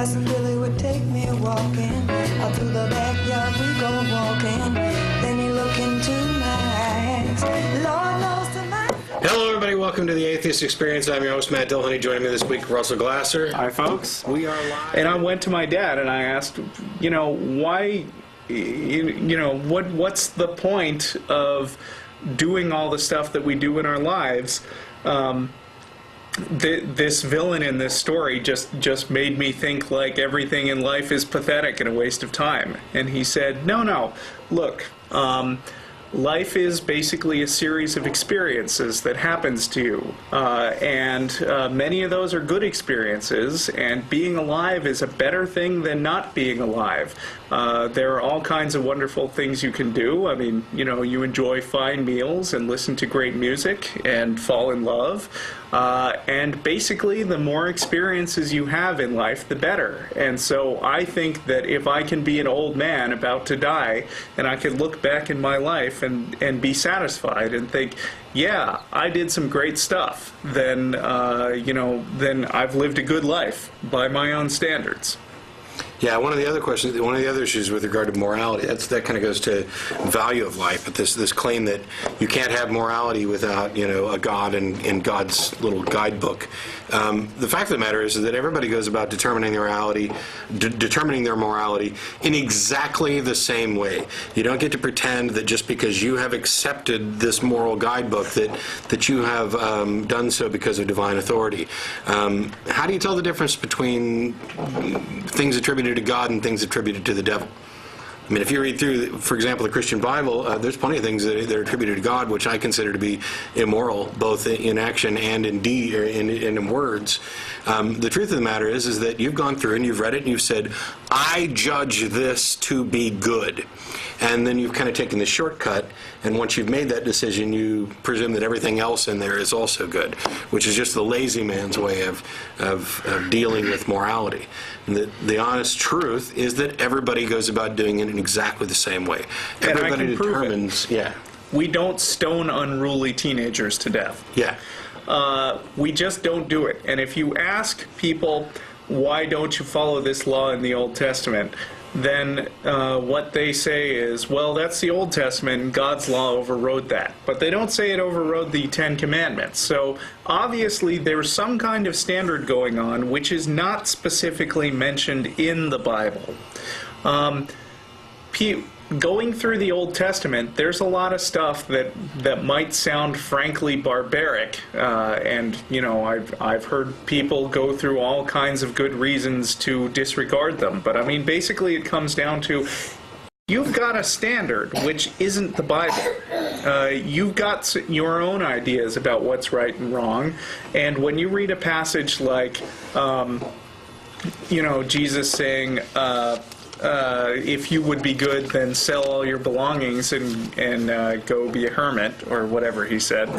Cousin Billy would take me walking. Out through the backyard we go walking. Then he look into my eyes. Lord knows to my... Hello, everybody. Welcome to the Atheist Experience. I'm your host, Matt Dillhoney. Joining me this week, Russell Glasser. Hi, folks. We are live. And I went to my dad and I asked, why, what's the point of doing all the stuff that we do in our lives? This villain in this story just made me think like everything in life is pathetic and a waste of time. And he said, no, look, life is basically a series of experiences that happens to you, and many of those are good experiences, and being alive is a better thing than not being alive. There are all kinds of wonderful things you can do. I mean, you enjoy fine meals and listen to great music and fall in love. And basically, the more experiences you have in life, the better. And so I think that if I can be an old man about to die, and I can look back in my life and be satisfied and think, yeah, I did some great stuff, then I've lived a good life by my own standards. Yeah, one of the other issues with regard to morality, that kind of goes to value of life, but this claim that you can't have morality without, a God and God's little guidebook. The fact of the matter is that everybody goes about determining their morality in exactly the same way. You don't get to pretend that just because you have accepted this moral guidebook that you have done so because of divine authority. How do you tell the difference between things attributed to God and things attributed to the devil? I mean, if you read through, for example, the Christian Bible, there's plenty of things that are attributed to God, which I consider to be immoral, both in action and in deed, or in words. The truth of the matter is that you've gone through and you've read it and you've said, I judge this to be good. And then you've kind of taken the shortcut, and once you've made that decision, you presume that everything else in there is also good, which is just the lazy man's way of dealing with morality. And the honest truth is that everybody goes about doing it in exactly the same way. Everybody determines, yeah. We don't stone unruly teenagers to death. Yeah. We just don't do it. And if you ask people, why don't you follow this law in the Old Testament, then what they say is, well, that's the Old Testament, and God's law overrode that. But they don't say it overrode the Ten Commandments. So obviously there's some kind of standard going on which is not specifically mentioned in the Bible. Going through the Old Testament, there's a lot of stuff that might sound frankly barbaric, and I've heard people go through all kinds of good reasons to disregard them. But I mean, basically, it comes down to you've got a standard which isn't the Bible. You've got your own ideas about what's right and wrong, and when you read a passage like, Jesus saying, if you would be good, then sell all your belongings and go be a hermit, or whatever he said.